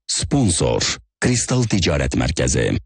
Sponsor Kristal Ticaret Merkezi.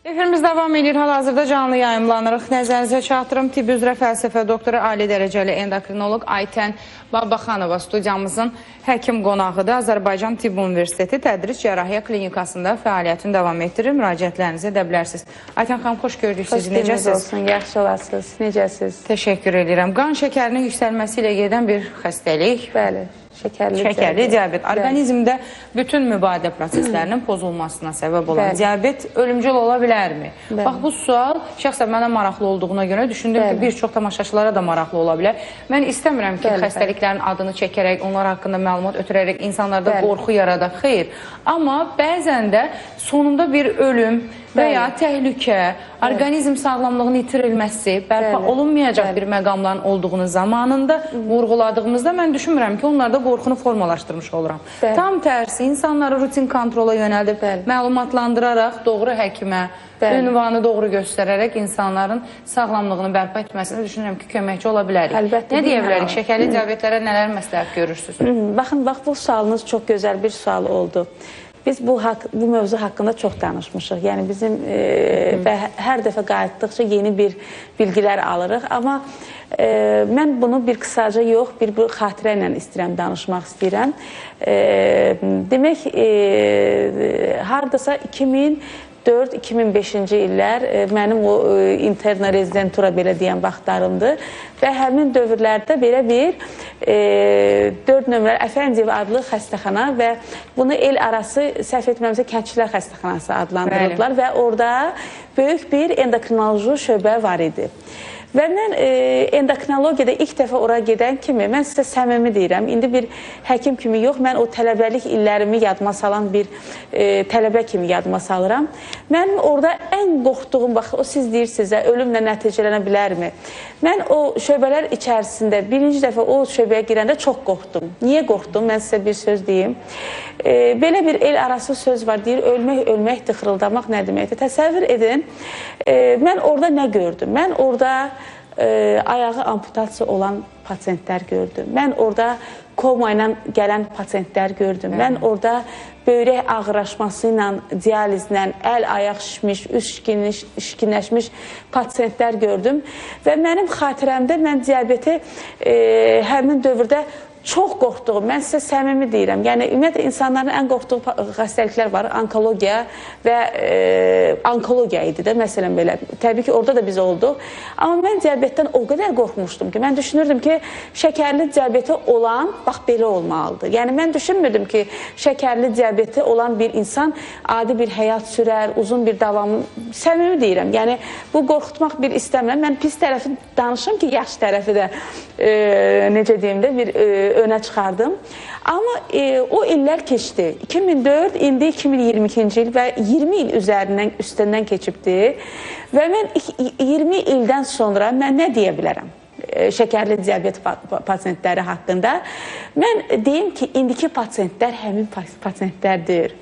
Efirimiz davam edir. Hal-hazırda canlı yayımlanırıq. Nəzərinizə çatdırım. Tibb üzrə fəlsəfə doktoru, ali dərəcəli endokrinoloq Aytən Babaxanova studiyamızın həkim qonağıdır. Azərbaycan Tibb Universiteti Tədris Cərrahiyyə Klinikasında fəaliyyətini davam etdirir. Müraciətlərinizi edə bilərsiniz. Aytən xanım, xoş gördük sizi. Necəsiz? Xoş olsun, yaxşı olasınız. Necəsiz? Teşekkür edirəm. Qan şəkərinin yüksəlməsi ilə gedən bir xəstəlik. Bəli. Şəkərli diabet. Orqanizmdə bütün mübadilə proseslərinin pozulmasına səbəb olan diabet ölümcül ola bilərmi? Bax, bu sual şəxsən mənə maraqlı olduğuna görə düşündüm ki, bir çox tamaşaçılara da maraqlı ola bilər. Mən istəmirəm ki, xəstəliklərin adını çəkərək, onlar haqqında məlumat ötürərək insanlarda qorxu yaradaq. Xeyr. Amma bəzən də sonunda bir ölüm və ya təhlükə, orqanizm sağlamlığının itirilməsi, bərpa olunmayacaq bir məqamların olduğunu zamanında vurğuladığımızda mən düşünmürəm ki, onlarda qorxunu formalaşdırmış oluram. Tam tərsi, insanları rutin kontrola yönəldib, məlumatlandıraraq, doğru həkimə, ünvanı doğru göstərərək insanların sağlamlığını bərpa etməsini düşünürəm ki, köməkçi ola bilərik. Nə deyə bilərik? Şəkərli diabetlərə nələr məsləhət görürsünüz? Baxın, bu sualınız çox gözəl bir sual oldu. Biz bu mövzu haqqında çox danışmışıq. Yəni bizim və hər dəfə qayıtdıqca yeni bir bilgilər alırıq. Amma mən bunu bir qısaca yox, bir xatirə ilə istəyirəm, danışmaq istəyirəm. Demək, haradasa 2004-2005-ci illər mənim o interna rezidentura belə deyən vaxtlarımdır və həmin dövrlərdə belə bir 4 nömrəli Əfəndiyev adlı xəstəxana və bunu el arası səhv etməmizə Kəndçilər Xəstəxanası adlandırırdılar və orada böyük bir endokrinoloji şöbə var idi. Və mən endokrinologiyada ilk dəfə ora gedən kimi, mən sizə səmimi deyirəm, indi bir həkim kimi yox, mən o tələbəlik illərimi yadıma salan bir tələbə kimi yadıma salıram. Mənim orada ən qorxduğum, bax, o siz deyirsiniz, ölümlə nəticələnə bilərmi? Mən o şöbələr içərisində birinci dəfə o şöbəyə girəndə çox qorxdum. Niyə qorxdum? Mən sizə bir söz deyim. Belə bir el arası söz var, deyir, ölməkdir, xırıldamaq nə deməkdir? Təsəvvür edin, mən orada nə gördüm? Mən orada ayağı amputasiya olan pasiyentlər gördüm. Mən orada koma ilə gələn pasiyentlər gördüm. Mən orada böyrək ağırlaşması ilə, dializlə, əl, ayaq şişmiş, üst şişkinləşmiş pasiyentlər gördüm. Və mənim xatirəmdə mən diabeti həmin dövrdə çox qorxduğum, mən sizə səmimi deyirəm. Yəni, ümumiyyətlə, insanların ən qorxduğu xəstəliklər var, onkologiya və onkologiya idi də, məsələn belə. Təbii ki, orada da biz olduq. Amma mən diabetdən o qədər qorxmuşdum ki, mən düşünürdüm ki, şəkərli diabeti olan, bax, belə olmalıdır. Yəni, mən düşünmürdüm ki, şəkərli diabeti olan bir insan adi bir həyat sürər, uzun bir davamı, səmimi deyirəm. Yəni, bu qorxutmaq bir istəmirəm. Mən pis tərəfi danışım ki, yaxşı tərəfi də, necə deyim də, bir önə çıxardım. Amma o illər keçdi. 2004, indi 2022-ci il və 20 il üstündən keçibdi. Və mən 20 ildən sonra mən nə deyə bilərəm? Şəkərli diabet pasiyentləri haqqında. Mən deyim ki, indiki pasiyentlər həmin pasiyentlərdir.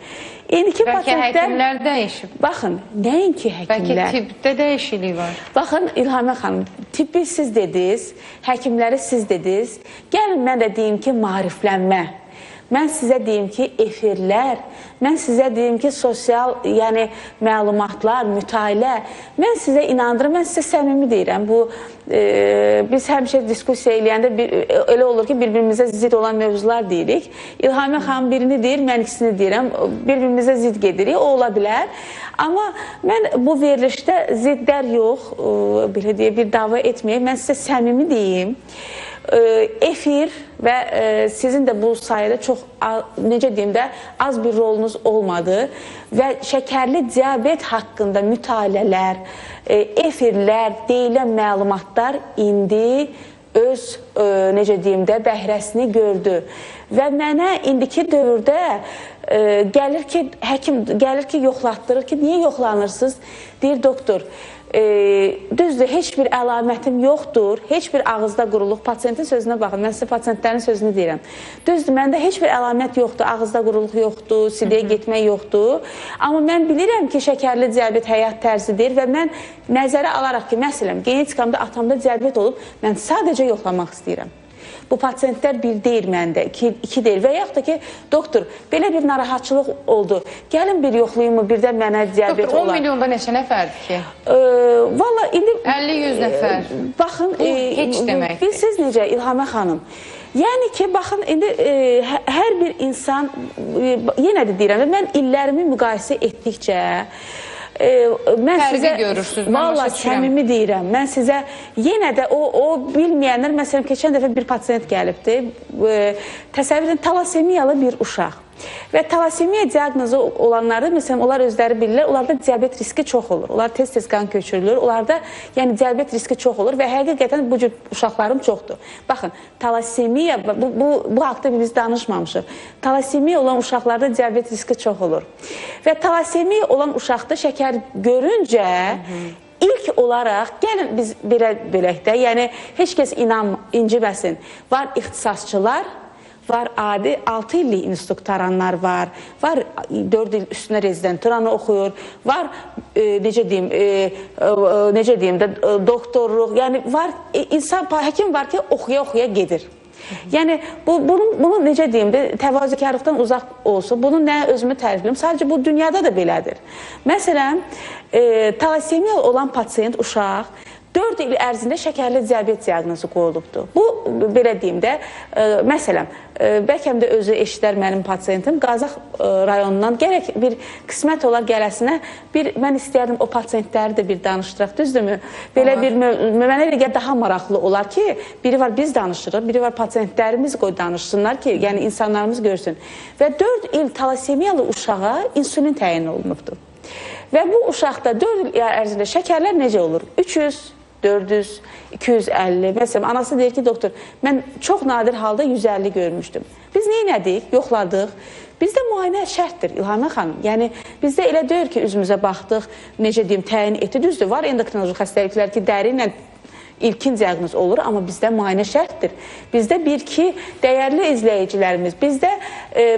Bəlkə həkimlər dəyişib. Baxın, nəinki həkimlər. Bəlkə tibbdə dəyişiklik var. Baxın, İlhamə xanım, tibbi siz dediniz, həkimləri siz dediniz. Gəlin mən də deyim ki, maariflənmə. mən sizə deyim ki, efirlər, mən sizə deyim ki, sosial, yəni məlumatlar, mütailə, mən sizə inandırım, mən sizə səmimi deyirəm. Bu, biz həmişə diskussiya eləyəndə elə olur ki, bir-birimizə zid olan mövzular deyirik. İlhami xanım birini deyir, mən ikisini deyirəm, bir-birimizə zid gedirik, o ola bilər. Amma mən bu verilişdə ziddlər yox, belə deyə bir dava etməyəm, mən sizə səmimi deyim. Efir və sizin də bu sayədə çox, necə deyim də, az bir rolunuz olmadı və şəkərli diabet haqqında mütailələr, efirlər, deyilən məlumatlar indi öz, necə deyim də, bəhrəsini gördü. Və mənə indiki dövrdə gəlir ki, həkim gəlir ki, yoxlatdırır ki, niyə yoxlanırsınız? Deyir, doktor, düzdür, heç bir əlamətim yoxdur, heç bir ağızda quruluq, pasiyentin sözünə baxın, mən sizə pasiyentlərin sözünü deyirəm. Düzdür, məndə heç bir əlamət yoxdur, ağızda quruluq yoxdur, sidəyə getmək yoxdur. Amma mən bilirəm ki, şəkərli diabet həyat tərzidir və mən nəzərə alaraq ki, məsələn, genetikamda atamda diabet olub, mən sadəcə yoxlamaq istəyirəm. Bu pasiyentlər bir deyir məndə, iki deyir və yaxud da ki, doktor, belə bir narahatçılıq oldu, gəlin bir yoxlayın mı, birdən mənə diabet doktor, olar. Doktor, 10 milyonda neçə nəfərdir ki? Valla, indi... 50-100 nəfər. Baxın, heç deməkdir. Bilsiniz necə, İlhamə xanım? Yəni ki, baxın, indi hər bir insan, yenə də deyirəm, mən illərimi müqayisə etdikcə, mən sizə valla səmimi deyirəm, mən sizə yenə də o bilməyənlər, məsələn, keçən dəfə bir pasiyent gəlibdi, təsəvvür edin, talasemiyalı bir uşaq və talasemiya diaqnozu olanları, məsələn, onlar özləri bilirlər, onlarda diabet riski çox olur, onlar tez-tez qan köçürülür, onlarda yəni diabet riski çox olur və həqiqətən bu cür uşaqlarım çoxdur. Baxın, talasemiya, bu haqda biz danışmamışıq, talasemiya olan uşaqlarda diabet riski çox olur və talasemiya olan uşaqda şəkər görüncə ilk olaraq, gəlin biz belək də, yəni heç kəs inciməsin, var ixtisasçılar, var adi 6 illik instruktoranlar var 4 il üstünə rezidenturanı oxuyur, var necə deyim də doktorluq, yəni var insan, həkim var ki, oxuya gedir. Yəni, bunu necə deyim də, təvazökarlıqdan uzaq olsun, bunu nə özümü tərifləyim, sadəcə bu dünyada da belədir. Məsələn, talasemiya olan pasiyent, uşaq, 4 il ərzində şəkərli diabet diaqnozu qoyulubdur. Bu, belə deyim də, məsələn, bəlkə də özü eşidər mənim pasiyentim, Qazax rayonundan gərək bir qismət olar gələsinə, mən istəyərdim o pasiyentləri də bir danışdıraq, düzdürmü? Belə bir, mənə elə gəl daha maraqlı olar ki, biri var biz danışırıq, biri var pasiyentlərimiz qoy danışsınlar ki, yəni insanlarımız görsün. Və 4 il talasemiyalı uşağa insulin təyin olunubdur. Və bu uşaqda 4 il ərzində şəkərlər necə olur? 300, 400, 250, məsələn, anası deyir ki, doktor, mən çox nadir halda 150 görmüşdüm. Biz neynədik? Yoxladıq. Bizdə müayinə şərtdir, İlhamə xanım. Yəni, bizdə elə deyir ki, üzümüzə baxdıq, necə deyim, təyin etdi, düzdür, var endokrinoloji xəstəliklər ki, dəri ilə ilkin diaqnoz olur, amma bizdə müayinə şərtdir. Bizdə bir-iki dəyərli izləyicilərimiz, bizdə,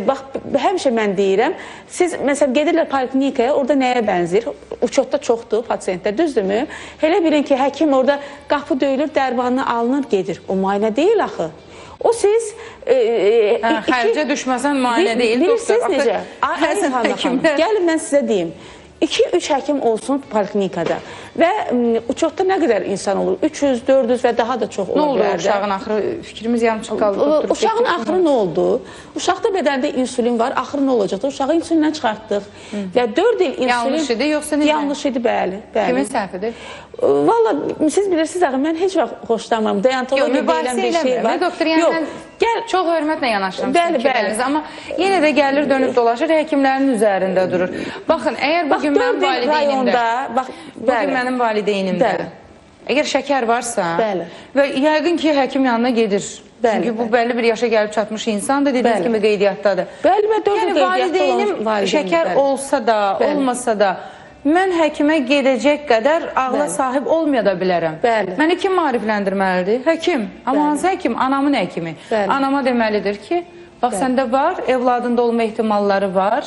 bax, həmişə mən deyirəm, siz, məsələn, gedirlər poliklinikaya, orada nəyə bənzir? Uçotda çoxdur pasiyentlər, düzdürmü? Elə bilin ki, həkim orada qapı döyülür, dərbanına alınır, gedir. O müayinə deyil axı. O siz... Xərcə düşməsən müayinə deyil, doktor. Bilirsiniz necə? Gəlin, mən sizə deyim. 2-3 həkim olsun poliklinikada və uçotda nə qədər insan olur? 300, 400 və daha da çox ola bilər. Nə oldu uşağın axırı? Fikrimiz yarımçıq qaldı. Uşağın axırı nə oldu? Uşaqda bədəndə insülin var, axırı nə olacaqdı? Uşağı insülindən çıxartdıq və 4 il insülin... Yanlış idi, yoxsa necə? Yanlış idi, bəli. Kimin səhvidir? Valla, siz bilirsiniz, mən heç vaxt xoşlanmıram. Deontologiya deyilən bir şey var. Doktor, yəni çox hörmətlə yanaşıram fikirləriniz, amma yenə də gəlir, dönüb dolaşır, həkimlərin üzərində durur. Baxın, əgər bugün mənim valideynimdə, əgər şəkər varsa və yəqin ki, həkim yanına gedir. Çünki bu bəlli bir yaşa gəlib çatmış insan da dediyiniz kimi qeydiyyatdadır. Yəni, valideynim şəkər olsa da, olmasa da, mən həkimə gedəcək qədər ağla sahib olmaya da bilərəm. Məni kim maarifləndirməlidir? Həkim. Amma hansı həkim? Anamın həkimi. Anama deməlidir ki, bax, səndə var, evladında olma ehtimalları var,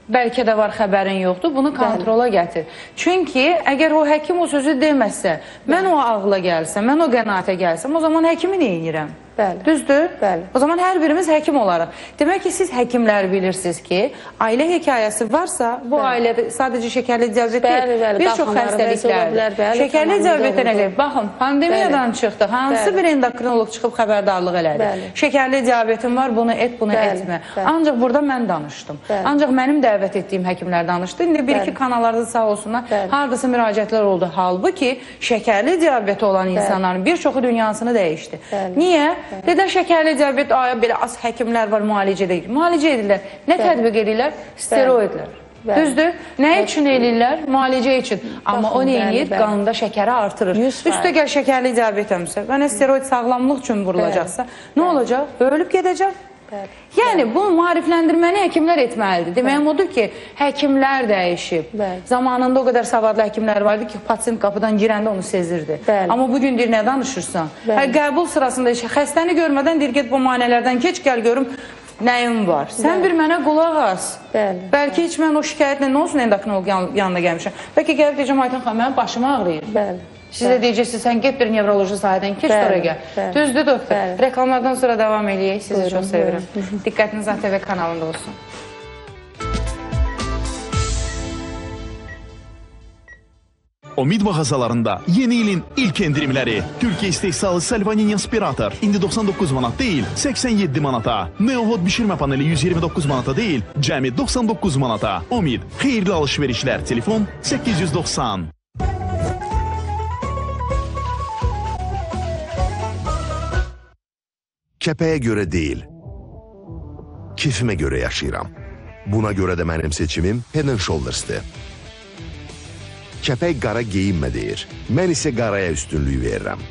bəlkə də var, xəbərin yoxdur, bunu kontrola gətir. Çünki əgər o həkim o sözü deməsə, mən o ağla gəlsəm, mən o qənaətə gəlsəm, o zaman həkimi neyinirəm? Bəli. Düzdür? Bəli. O zaman hər birimiz həkim olaraq. Demək ki, siz həkimlər bilirsiniz ki, ailə hekayəsi varsa, bu ailədə sadəcə şəkərli diabet deyil, bir çox xəstəliklər. Şəkərli diabetə nə deyil? Baxın, pandemiyadan çıxdı. Hansı bir endokrinoloq çıxıb xəbərdarlıq elədi? Şəkərli diabetin var, bunu et, bunu etmə. Ancaq burada mən danışdım. Ancaq mənim dəvət etdiyim həkimlər danışdı. İndi bir-iki kanallarda sağ olsunlar, haradasa müraciətlər oldu. Halbuki şəkərli diabeti olan insanların bir çoxu dünyasını dəyişdi. Niyə? Dedilər, şəkərli diabet, belə az həkimlər var, müalicə edir. Müalicə edirlər. Nə tətbiq edirlər? Steroidlər. Düzdür? Nə üçün eləyirlər? Müalicə üçün. Amma o nə eləyir? Qanında şəkəri artırır. Üstə gəl şəkərli diabet əmsə və nə steroid sağlamlıq üçün vurulacaqsa, nə olacaq? Ölüb gedəcək. Yəni, bu maarifləndirməni həkimlər etməlidir. Deməyim odur ki, həkimlər dəyişib. Zamanında o qədər savadlı həkimlər vardı ki, pasient qapıdan girəndə onu sezirdi. Amma bugün deyir, nə danışırsan? Qəbul sırasında xəstəni görmədən deyir, get bu manələrdən keç, gəl görüm nəyim var. Sən bir mənə qulaq as. Bəlkə heç mən o şikayətlə nə olsun endokrinoloq yanına gəlmişəm. Bəlkə gəlib deyəcəm, Aytan xanım, mənim başım ağrıyır. Siz də deyəcəksiniz, sən get bir nevroloji sahədən keç, sonra gəl. Düzdür, doktor. Reklamlardan sonra davam eləyək. Sizi çox sevirəm. Diqqətiniz ATV kanalında olsun. Omid mağazalarında yeni ilin ilk endirimləri. Türkiye istehsalı Salvanin aspirator. İndi 99 manat değil, 87 manata. Neohot bişirme paneli 129 manata değil, cəmi 99 manata. Omid, xeyirli alışverişlər. Telefon 890. Kəpəyə görə deyil, keyfimə görə yaşayıram. Buna görə də mənim seçimim Head & Shoulders'dır. Kəpək qara geyinmə deyir, mən isə qaraya üstünlüyü verirəm.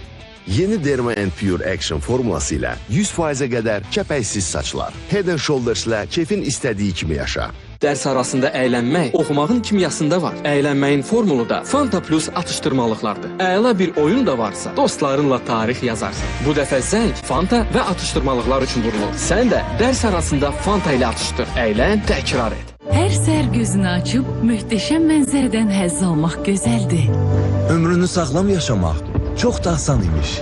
Yeni Derma & Pure Action formulası ilə 100%-ə qədər kəpəksiz saçlar. Head & Shoulders'lə keyfin istədiyi kimi yaşa. Dərs arasında əylənmək oxumağın kimyasında var. Əylənməyin formulu da Fanta Plus atışdırmalıqlardır. Əla bir oyun da varsa, dostlarınla tarix yazarsan. Bu dəfə zəng Fanta və atışdırmalıqlar üçün vurulur. Sən də dərs arasında Fanta ilə atışdır. Əylən, təkrar et. Hər səhər gözünü açıb möhtəşəm mənzərədən həzz almaq gözəldir. Ömrünü sağlam yaşamaq çox da asan imiş.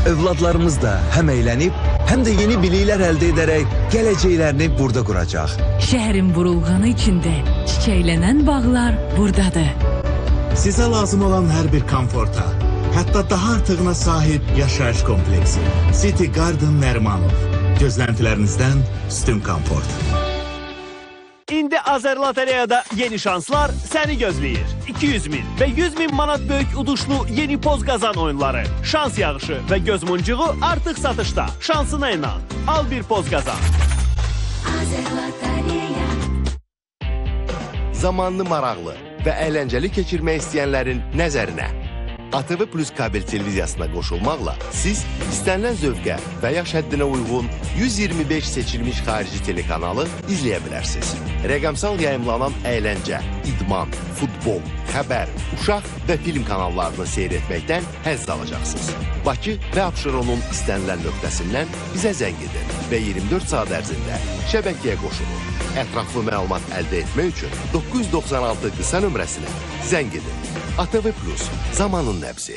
Övladlarımız da həm əylənib, həm də yeni biliklər əldə edərək gələcəklərini burada quracaq. Şəhərin burulğanı içində çiçəklənən bağlar buradadır. Sizə lazım olan hər bir komforta, hətta daha artığına sahib yaşayış kompleksi. City Garden Nərimanov. Gözləntilərinizdən üstün komfort. İndi Azərlotereyada yeni şanslar səni gözləyir. 200 min və 100 min manat böyük uduşlu yeni poz qazan oyunları. Şans yağışı və göz muncuğu artıq satışda. Şansına inan. Al bir poz qazan. Zamanlı maraqlı və əyləncəli keçirmək istəyənlərin nəzərinə. ATV Plus kabel televiziyasına qoşulmaqla siz istənilən zövqə və yaş həddinə uyğun 125 seçilmiş xarici telekanalı izləyə bilərsiniz. Rəqəmsal yayımlanan əyləncə, idman, futbol, xəbər, uşaq və film kanallarını seyr etməkdən həzz alacaqsınız. Bakı və Abşeronun istənilən nöqtəsindən bizə zəng edin və 24 saat ərzində şəbəkəyə qoşulun. Ətraflı məlumat əldə etmək üçün 996 qısa nömrəsinə zəng edin. ATV Plus, zamanın nəbzi.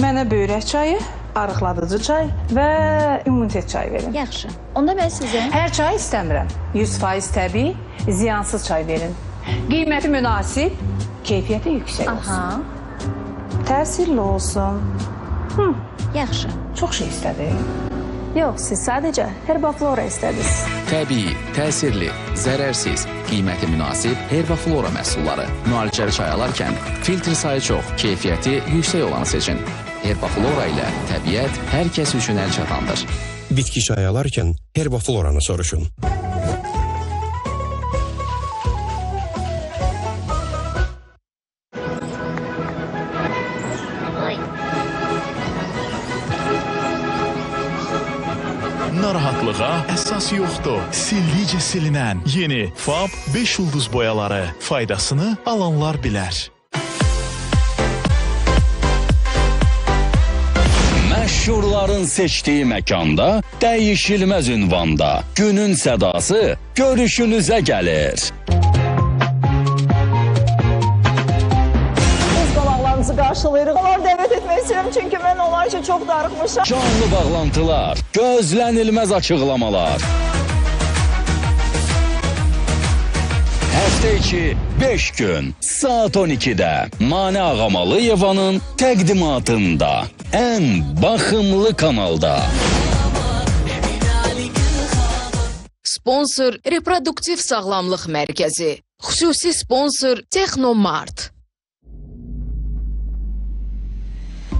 Mənə böyrək çayı, arıqladıcı çay və immunitet çayı verin. Yaxşı. Onda mən sizə... Hər çay istəmirəm. 100% təbii, ziyansız çay verin. Qiyməti münasib, keyfiyyəti yüksək olsun. Təsirli olsun. Yaxşı. Çox şey istədi. Yox, siz sadəcə Herbaflora istədiniz. Təbii, təsirli, zərərsiz, qiyməti münasib Herbaflora məhsulları. Müalicəli çay alarkən filtr sayı çox, keyfiyyəti yüksək olanı seçin. Herbaflora ilə təbiət hər kəs üçün əl çatandır. Bitki çay alarkən Herbafloranı soruşun. Narahatlığa əsas yoxdur. Sildikcə silinən yeni Fab 5 ulduz boyaları. Faydasını alanlar bilər. Məşhurların seçdiyi məkanda, dəyişilməz ünvanda. Günün sədası görüşünüzə gəlir. davetlərinizi qarşılayırıq. Onları dəvət etmək istəyirəm çünki mən onlar üçün çox darıxmışam. Canlı bağlantılar, gözlənilməz açıqlamalar. Həftə içi 5 gün saat 12-də Manə Ağamalıyevanın təqdimatında ən baxımlı kanalda. Sponsor Reproduktiv Sağlamlıq Mərkəzi. Xüsusi sponsor Texnomart.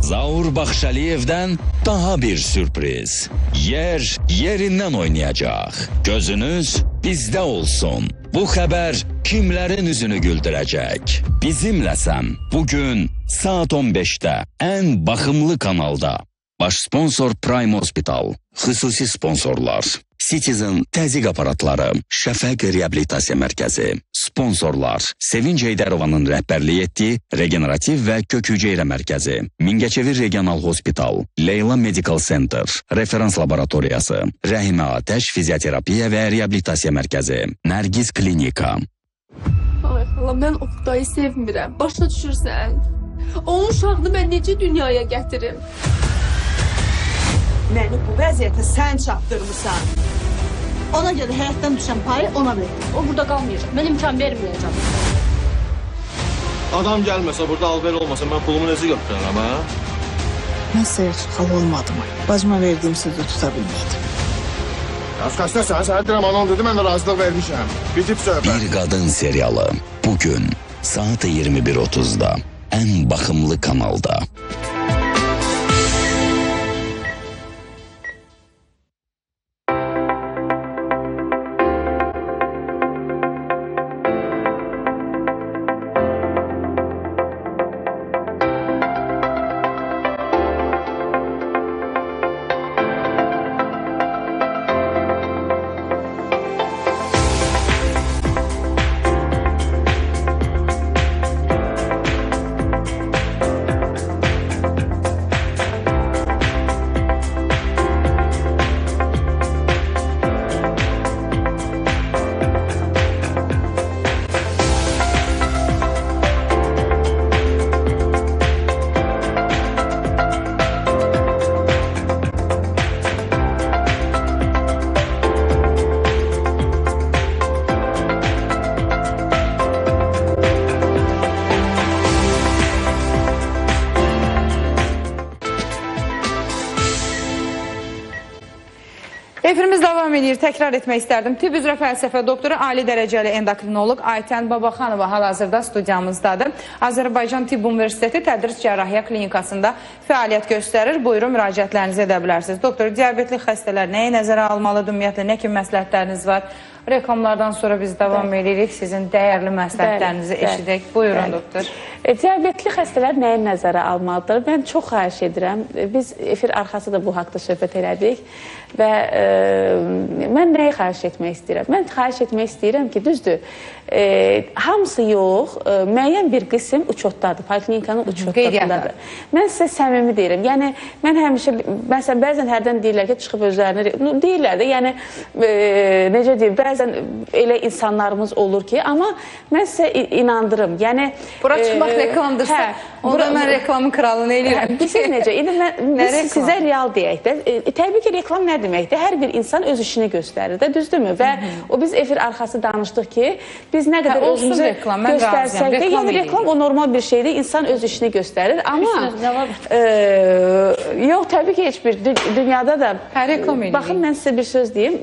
Zaur Baxşəliyevdən daha bir sürpriz. Yer yerindən oynayacaq. Gözünüz bizdə olsun. Bu xəbər kimlərin üzünü güldürəcək? Bizimləsən bugün saat 15-də ən baxımlı kanalda. Baş sponsor Prime Hospital. Xüsusi sponsorlar Citizen təzyiq aparatları, Şəfəq Reabilitasiya Mərkəzi. Sponsorlar Sevinç Heydərovanın rəhbərlik etdiyi Regenerativ və Kök Hüceyrə Mərkəzi, Mingəçevir Regional Hospital, Leyla Medical Center, Referans Laboratoriyası, Rəhimə Atəş Fizioterapiya və Reabilitasiya Mərkəzi, Nərgiz Klinika. Ay xala, mən Oqtayı sevmirəm, başa düşürsən? Onun uşağını mən necə dünyaya gətirim? Məni bu vəziyyətə sən çatdırmısan. Ona görə həyatdan düşən payı ona ver. O burada qalmayacaq, mən imkan verməyəcəm. Adam gəlməsə, burada alver olmasa mən pulumu necə götürərəm, hə? Mən sayıqçı xal olmadım. Bacıma verdiyim sözü tuta bilmədim. Qaçdasən, sənə deyirəm, anam dedi, mən də razılıq vermişəm. Bitib söhbət. Bir Qadın serialı bugün saat 21:30'da ən baxımlı kanalda. Efirimiz davam edir. Təkrar etmək istərdim. Tibb üzrə fəlsəfə doktoru, ali dərəcəli endokrinoloq Aytən Babaxanova hal-hazırda studiyamızdadır. Azərbaycan Tibb Universiteti Tədris Cərrahiyyə Klinikasında fəaliyyət göstərir. Buyurun, müraciətlərinizi edə bilərsiniz. Doktor, diabetli xəstələr nəyi nəzərə almalıdır? Ümumiyyətlə, nə kimi məsləhətləriniz var? Reklamlardan sonra biz davam edirik. Sizin dəyərli məsləhətlərinizi eşidək. Buyurun, doktor. Diabetli xəstələr nəyi nəzərə almalıdır? Mən çox xahiş edirəm. Biz efir arxası da bu haqda söhbət elədik və mən nəyi xahiş etmək istəyirəm? Mən xahiş etmək istəyirəm ki, düzdür, hamısı yox, müəyyən bir qism uçotdadır, poliklinikanın uçotdadır. Mən sizə səmimi deyirəm. Yəni, mən həmişə, məsələn, bəzən hərdən deyirlər ki, çıxıb özlərini, deyirlər də, yəni, necə deyim, bəzən elə insanlarımız olur ki, amma mən sizə inandırım. Yəni, bura çıxmaq reklamdırsa, onda mən reklamın kralını eləyirəm. Bilirsiniz necə? Biz sizə real deyək də. Təbii ki, reklam nə deməkdir? Hər bir insan öz işini göstərir də, düzdürmü? Və o biz efir arxası danışdıq ki, biz nə qədər özümüzü göstərsək də, yəni reklam o normal bir şeydir, insan öz işini göstərir. Amma, yox, təbii ki, heç bir dünyada da, baxın, mən sizə bir söz deyim,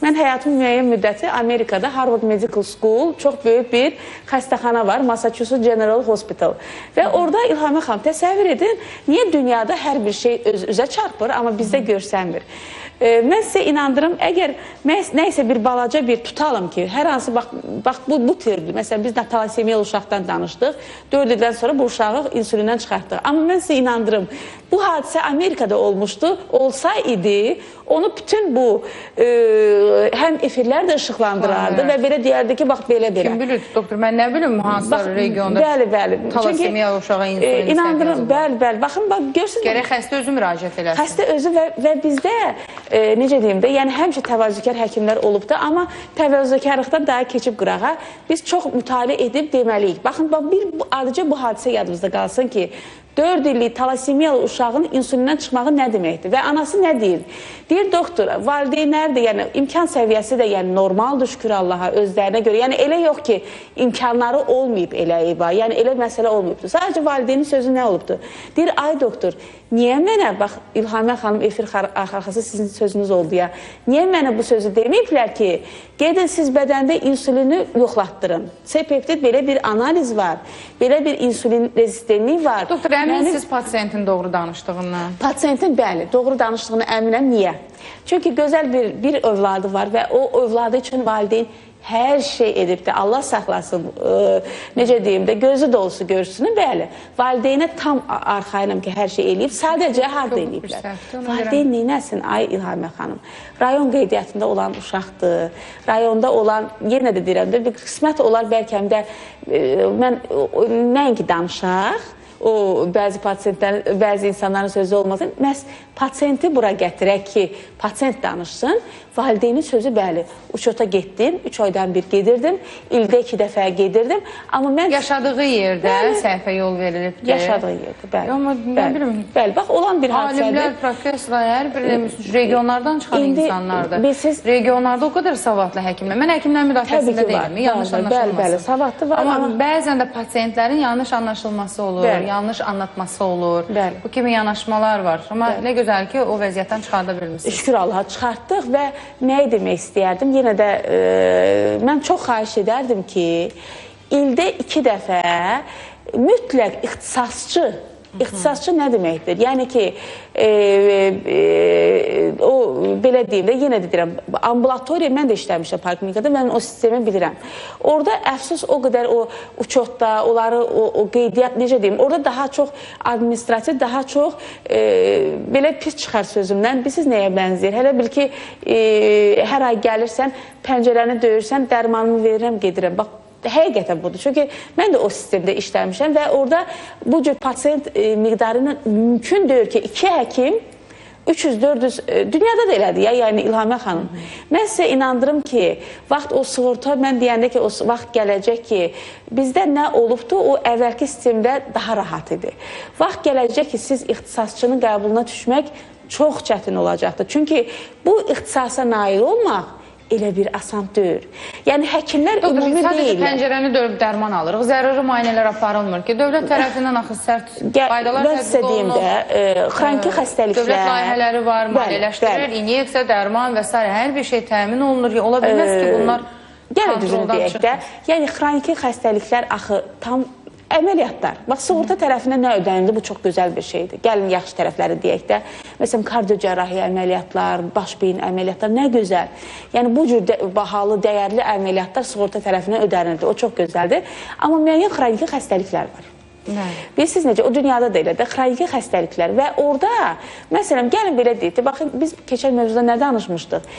mən həyatımın müəyyən müddəti Amerikada Harvard Medical School, çox böyük bir xəstəxana var, Massachusetts General Hospital. Və orada İlhamə xanım, təsəvvür edin, niyə dünyada hər bir şey üzə çarpır, amma bizdə görsənmir. Mən sizə inandırım, əgər nəysə bir balaca bir tutalım ki, hər hansı, bax, bu türdür. Məsələn, biz talasemiyalı uşaqdan danışdıq, 4 ildən sonra bu uşağı insülindən çıxartdıq. Amma mən sizə inandırım, bu hadisə Amerikada olmuşdu, olsaydı, onu bütün bu həm efirlər də işıqlandırardı və belə deyərdi ki, bax, belə-belə. Kim bilir, doktor, mən nə bilim, hansılar regionda talasemiyalı uşağa insülin inandırım, bəli, baxın, görürsünüz. Gərək xəstə özü müraciət eləsin. Xəstə özü və bizdə necə deyim də, yəni həmişə təvazökar həkimlər olub da, amma təvazökarlıqdan daha keçib qırağa biz çox mütaliə edib deməliyik. Baxın, adıca bu hadisə yadımızda qalsın ki, 4 illik talasemiyalı uşağın insulindən çıxmağı nə deməkdir? Və anası nə deyir? Deyir, doktor, valideynlər də, yəni imkan səviyyəsi də yəni normaldır, şükür Allaha, özlərinə görə. Yəni elə yox ki, imkanları olmayıb elə eva, yəni elə məsələ olmayıbdır. Sadəcə valideynin sözü nə olubdur? Deyir, ay doktor, niyə mənə, bax İlhamə xanım efir arxası sizin sözünüz oldu ya, niyə mənə bu sözü deməyiblər ki, gedin siz bədəndə insulini yoxlatdırın. C-peptid belə bir analiz var, belə bir insulin rezistentliyi var. Doktor, əminsiniz pasiyentin doğru danışdığından? Pasiyentin, bəli, doğru danışdığını əminəm. Niyə? Çünki gözəl bir övladı var və o övladı üçün valideyn hər şey edib də, Allah saxlasın, necə deyim də, gözü dolusu görsün, bəli. Valideynə tam arxayınam ki, hər şey eləyib, sadəcə harada eləyiblər. Valideyn neynəsin, ay İlhamə xanım? Rayon qeydiyyatında olan uşaqdır, rayonda olan, yenə də deyirəm də, bir qismət olar bəlkə də, mən nəinki danışaq, o bəzi pasiyentlərin, bəzi insanların sözü olmasın, məhz pasiyenti bura gətirək ki, pasiyent danışsın, valideynin sözü bəli, uçota getdim, 3 aydan bir gedirdim, ildə 2 dəfə gedirdim, amma mən... Yaşadığı yerdə səhvə yol verilibdir. Yaşadığı yerdə, bəli. Amma nə bilim... Bəli, bax, olan bir hadisədir. Alimlər, professorlar, hər bir regionlardan çıxan insanlardır. Regionlarda o qədər savadlı həkimlər. Mən həkimlər müdafiəsində deyiləm, yanlış anlaşılması. Bəli, savadlı var. Amma bəzən də pasiyentlərin yanlış anlaşılması olur, yanlış anlatması olur. Bu kimi yanaşmalar var. Amma nə gözəl ki, o vəziyyətdən çıxarda bilmişsiniz. Şükür Allaha çıxartdıq və nəyi demək istəyərdim? Yenə də mən çox xahiş edərdim ki, ildə 2 dəfə mütləq ixtisasçı nə deməkdir? Yəni ki, o, belə deyim də, yenə də deyirəm, ambulatoriya, mən də işləmişəm poliklinikada, mən o sistemi bilirəm. Orada əfsus o qədər o uçotda, onları, o qeydiyyat, necə deyim, orada daha çox administrativ, daha çox, belə pis çıxar sözümdən, bilirsiniz nəyə bənzəyir? Hələ bil ki, hər ay gəlirsən, pəncərəni döyürsən, dərmanımı verirəm, gedirəm. Bax, həqiqətən budur. Çünki mən də o sistemdə işləmişəm və orada bu cür pasiyent miqdarını mümkün deyil ki, 2 həkim 300-400, dünyada da elədir ya, yəni İlhamə xanım. Mən sizə inandırım ki, vaxt o sığorta, mən deyəndə ki, o vaxt gələcək ki, bizdə nə olubdur, o əvvəlki sistemdə daha rahat idi. Vaxt gələcək ki, siz ixtisasçının qəbuluna düşmək çox çətin olacaqdır. Çünki bu ixtisasa nail olmaq elə bir asan deyil. Yəni, həkimlər ümumi deyil. Sadəcə pəncərəni dörüb dərman alırıq, zəruri müayinələr aparılmır ki, dövlət tərəfindən axı sərt qaydalar tətbiq olunur. Xroniki xəstəliklər. Dövlət layihələri var, maliyyələşdirir, inyeksiya, dərman və s. hər bir şey təmin olunur. Ola bilməz ki, bunlar kontroldan çıxır. Yəni, xroniki xəstəliklər axı tam əməliyyatlar. Bax, sığorta tərəfindən nə ödənildi? Bu çox gözəl bir şeydir. Gəlin, yaxşı tərəfləri deyək də. Məsələn, kardiocərrahi əməliyyatlar, baş beyin əməliyyatlar, nə gözəl. Yəni, bu cür bahalı, dəyərli əməliyyatlar sığorta tərəfindən ödənildi. O çox gözəldir. Amma müəyyən xroniki xəstəliklər var. Bilirsiniz necə, o dünyada da elədir, xroniki xəstəliklər və orada, məsələn, gəlin belə deyək, baxın, biz keçən mövzuda nə danışmışdıq?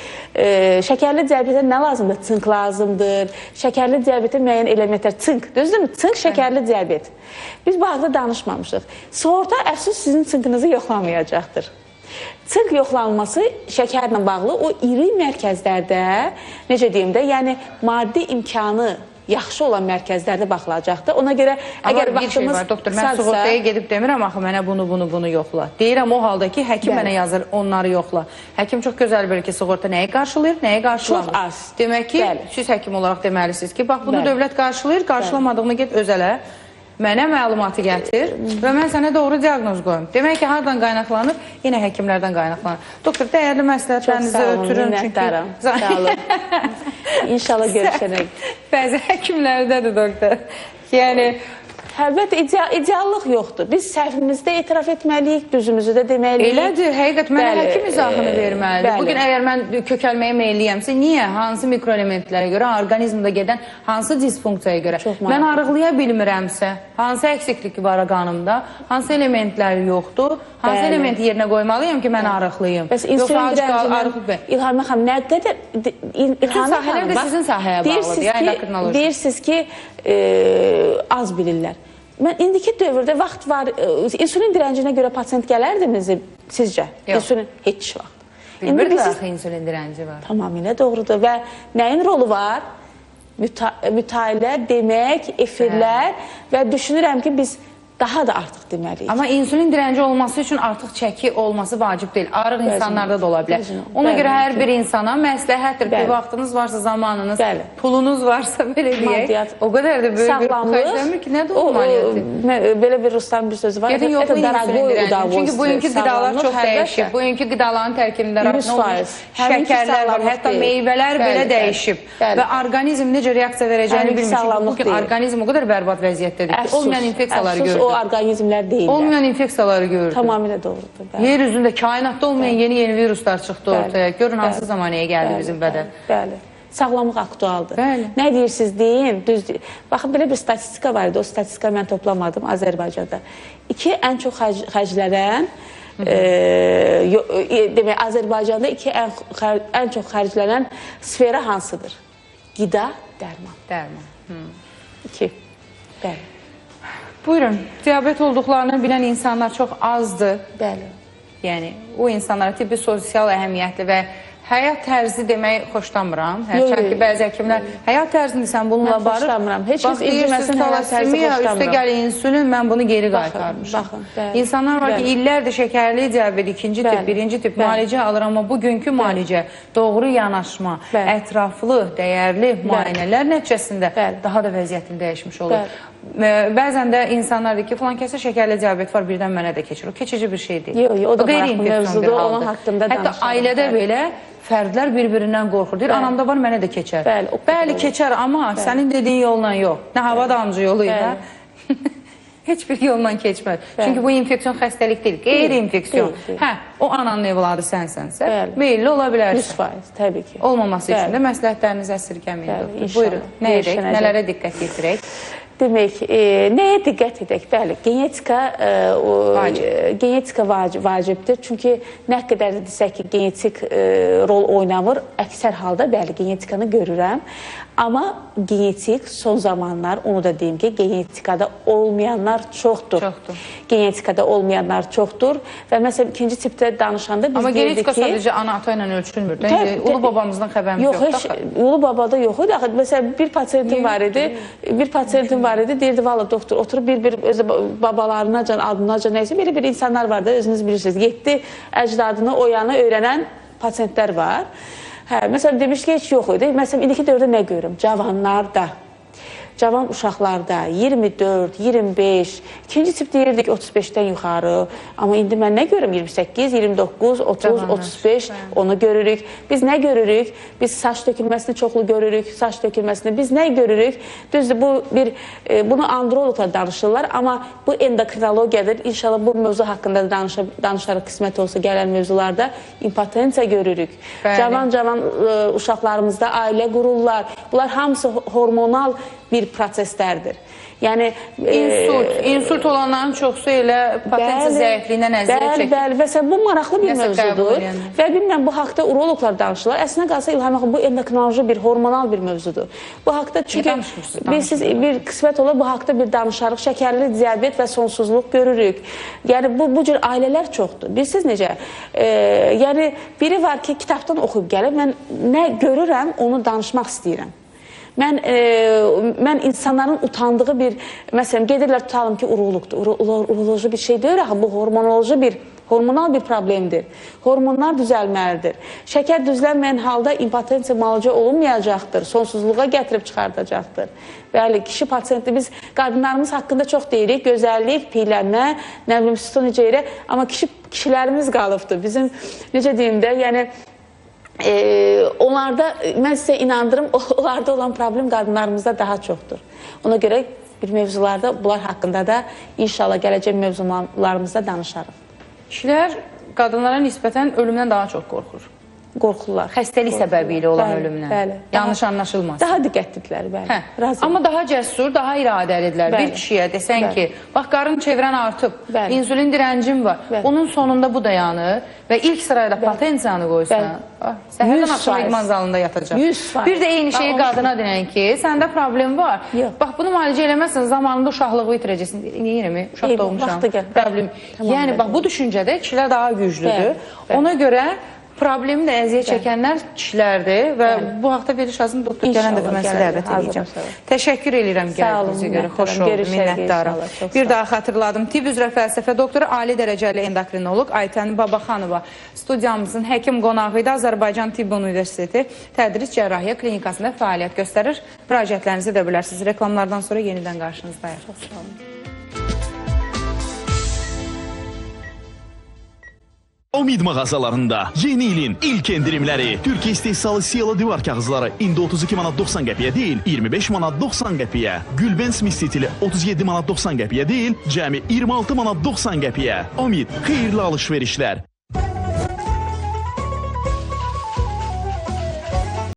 Şəkərli diabetə nə lazımdır? Çink lazımdır, şəkərli diabetə müəyyən elementlər, çink, düzdürmü? Çink, şəkərli diabet. Biz bu haqda danışmamışıq. Sığorta əfsus sizin çinkinizi yoxlamayacaqdır. Çink yoxlanması şəkərlə bağlı o iri mərkəzlərdə, necə deyim də, yəni maddi imkanı yaxşı olan mərkəzlərdə baxılacaqdır. Ona görə, əgər vaxtımız... Bir şey var, doktor, mən sığortaya gedib demirəm, axı, mənə bunu yoxla. Deyirəm, o halda ki, həkim mənə yazır, onları yoxla. Həkim çox gözəl bilir ki, sığorta nəyi qarşılayır, nəyi qarşılamır. Çox az. Demək ki, siz həkim olaraq deməlisiniz ki, bax, bunu dövlət qarşılayır, qarşılamadığını get özələ. Mənə məlumatı gətir və mən sənə doğru diaqnoz qoyum. Demək ki, hardan qaynaqlanır? Yenə həkimlərdən qaynaqlanır. Doktor, dəyərli məsləhətlərinizi ötürün. Minnətdarım. Sağ olun. İnşallah görüşənək. Bəzi həkimlərdədir, doktor. Yəni... Əlbəttə, ideallıq yoxdur. Biz səhvimizdə etiraf etməliyik, düzümüzü də deməliyik. Elədir, həqiqət, mənə həkim izahını verməlidir. Bugün əgər mən kökəlməyə meyliyəmsə, niyə? Hansı mikroelementlərə görə, orqanizmdə gedən hansı disfunksiyaya görə? Mən arıqlaya bilmirəmsə, hansı əksiklik var qanımda, hansı elementlər yoxdur, hansı elementi yerinə qoymalıyım ki, mən arıqlayım? İnsulin dirəncindən, İlhamə xanım, nə qədər... Bütün sahələr də sizin sahəyə bağlıdır, ya endokrinoloji. Deyirsiniz ki, az bilirlər. Mən indiki dövrdə vaxt var, insulin dirəncinə görə pasiyent gələrdiniz sizcə? İnsulin heç vaxt. Bir də axı insulin dirənci var. Tamamilə doğrudur və nəyin rolu var? Mütailə, demək, efirlər və düşünürəm ki, biz daha da artıq deməliyik. Amma insulin dirənci olması üçün artıq çəki olması vacib deyil. Arıq insanlarda da ola bilər. Ona görə hər bir insana məsləhətdir ki, vaxtınız varsa, zamanınız, pulunuz varsa, belə deyək, o qədər də böyük bir xərclənmir ki, nədir o maliyyəti? Belə bir Ruslan bir sözü var. Gedin yoxlayın insulin dirənci. Çünki bugünkü qidalar çox dəyişib. Bugünkü qidaların tərkibində rafin şəkərlər var, hətta meyvələr belə dəyişib. Və orqanizm necə reaksiya verəcəyini bilmir. Çünki bugün orqanizm o qədər bərbad vəziyyətdədir ki, olmayan infeksiyaları görür. O orqanizmlər deyil. Olmayan infeksiyaları görürdü. Tamamilə doğrudur. Yer üzündə, kainatda olmayan yeni viruslar çıxdı ortaya. Görün, hansı zamanəyə gəldi bizim bədən. Bəli. Sağlamlıq aktualdır. Nə deyirsiniz, deyin, düzdür. Baxın, belə bir statistika var idi. O statistika mən toplamadım Azərbaycanda. Ən çox xərclənən, demək, Azərbaycanda ən çox xərclənən sfera hansıdır? Qida, dərman. Dərman. 2. Bəli. Buyurun, diabet olduqlarını bilən insanlar çox azdır. Bəli. Yəni, o insanlara tibbi sosial əhəmiyyətli və həyat tərzi demək xoşlamıram. Çünki bəzi həkimlər həyat tərzini sən bununla barır. Bax, deyirsiniz, talasimiya, üstə gəl insulin, mən bunu geri qaytarmışım. İnsanlar var ki, illərdir şəkərli diabet, 2-ci tip, 1-ci tip müalicə alır, amma bugünkü müalicə, doğru yanaşma, ətraflı, dəyərli müayinələr nəticəsində daha da vəziyyətini dəyişmiş olur. Bəzən də insanlar deyir ki, filan kəsə şəkərli diabet var, birdən mənə də keçir. O keçici bir şey deyil. O da maraqlı mövzudur, onun haqqında danışalım. Hətta ailədə belə fərdlər bir-birindən qorxur. Deyir, anamda var, mənə də keçər. Bəli, keçər, amma sənin dediyin yolla yox. Nə hava damcı yolu ilə, heç bir yolla keçməz. Çünki bu infeksiyon xəstəlik deyil, qeyri-infeksiyon. O ananın evladı sənsənsə, meyilli ola bilərsən. 100%, təbii ki. Olmaması üçün də məsləhətlərinizi əsirgəməyin. Buyurun, nə edək, nələrə diqqət yetirək? Demək, nəyə diqqət edək? Bəli, genetika vacibdir. Çünki nə qədər desək ki, genetik rol oynamır, əksər halda, bəli, genetikanı görürəm. Amma genetik son zamanlar, onu da deyim ki, genetikada olmayanlar çoxdur. Genetikada olmayanlar çoxdur. Və məsələn, ikinci tipdə danışanda biz deyirdik ki... Amma genetika sadəcə ana-ata ilə ölçülmür. Ulu babamızdan xəbərimiz yoxdur. Yox, ulu babada yox idi. Məsələn, bir pasiyentim var idi, deyirdi, valla doktor, oturub bir-bir babalarınacan, adınacan, neysə, belə bir insanlar var da, özünüz bilirsiniz, 7 əcdadını oyanı öyrənən pasiyentlər var. Məsələn, demiş ki, heç yox idi. Məsələn, indiki dövrdə nə görürüm? Cavanlarda, cavan uşaqlarda 24, 25, ikinci tip deyirdik 35-dən yuxarı. Amma indi mən nə görürüm? 28, 29, 30, 35 onu görürük. Biz nə görürük? Biz saç dökülməsini çoxlu görürük. Saç dökülməsini biz nə görürük? Düzdür, bunu androloglar danışırlar, amma bu endokrinologiyadır. İnşallah bu mövzu haqqında danışarıq, qismət olsa gələn mövzularda impotensiya görürük. Cavan uşaqlarımızda ailə qururlar. Bunlar hamısı hormonal bir proseslərdir. Yəni insult olanların çoxsu elə potensiya zəifliyinə nəzərə çəkir. Bəli, və bu maraqlı bir mövzudur. Və bilmirəm, bu haqda urologlar danışırlar. Əslində qalsa İlham xanım, bu endokrinoloji bir hormonal bir mövzudur. Bu haqda çünki biz bir qismət olar bu haqda bir danışarıq. Şəkərli diabet və sonsuzluq görürük. Yəni bu cür ailələr çoxdur. Bilirsiniz necə? Yəni biri var ki, kitabdan oxuyub gəlir. Mən nə görürəm, onu danışmaq istəyirəm. Mən insanların utandığı bir, məsələn, gedirlər tutalım ki, urologdur. Uroloji bir şey deyil, bu hormonal bir problemdir. Hormonlar düzəlməlidir. Şəkər düzlənməyən halda impotensiya müalicə olunmayacaqdır. Sonsuzluğa gətirib çıxardacaqdır. Bəli, kişi pasiyenti, biz qadınlarımız haqqında çox deyirik, gözəllik, piylənmə, nə bilim, sütun necə elə, amma kişilərimiz qalıbdır. Bizim, necə deyim də, yəni, onlarda, mən sizə inandırım, onlarda olan problem qadınlarımızda daha çoxdur. Ona görə bir mövzularda bunlar haqqında da inşallah gələcək mövzularımızda danışarıq. Kişilər qadınlara nisbətən ölümdən daha çox qorxur. Qorxurlar. Xəstəlik səbəbi ilə olan ölümdən. Yanlış anlaşılmaz. Daha diqqətlidirlər, bəli. Amma daha cəsur, daha iradəlidirlər. Bir kişiyə desən ki, bax, qarın çevrən artıb, insulin dirəncin var, onun sonunda bu dayanır və ilk sırayla potensiyanı qoysan, səhərdən axşam idman zalında yatacaq. Bir də eyni şeyi qadına denən ki, səndə problem var. Bax, bunu müalicə eləməzsən, zamanında uşaqlığı itirəcəksin. Niyə mi? Uşaq doğmuşam. Yəni, bax, bu düşüncədə kişilər daha güclüdür. Ona görə problemi də əziyyət çəkənlər kişilərdir və bu haqda veriş lazım doktor gələn dəfə mən sizə dəvət edəcəm. Təşəkkür edirəm gəldiyinizə görə. Xoş oldu, minnətdaram. Bir daha xatırladım. Tibb üzrə fəlsəfə doktoru, ali dərəcəli endokrinoloq Aytən Babaxanova studiyamızın həkim qonağı idi. Azərbaycan Tibb Universiteti Tədris Cərrahiyyə Klinikasında fəaliyyət göstərir. Müraciətlərinizi edə bilərsiniz. Reklamlardan sonra yenidən qarşınızdayıq. Çox sağ olun. Omid mağazalarında yeni ilin ilk endirimləri. Türkiyə istehsalı siyalı divar kağızları indi 32 manat 90 qəpiyə deyil, 25 manat 90 qəpiyə. Gülbens mistitili 37 manat 90 qəpiyə deyil, cəmi 26 manat 90 qəpiyə. Omid, xeyirli alışverişlər.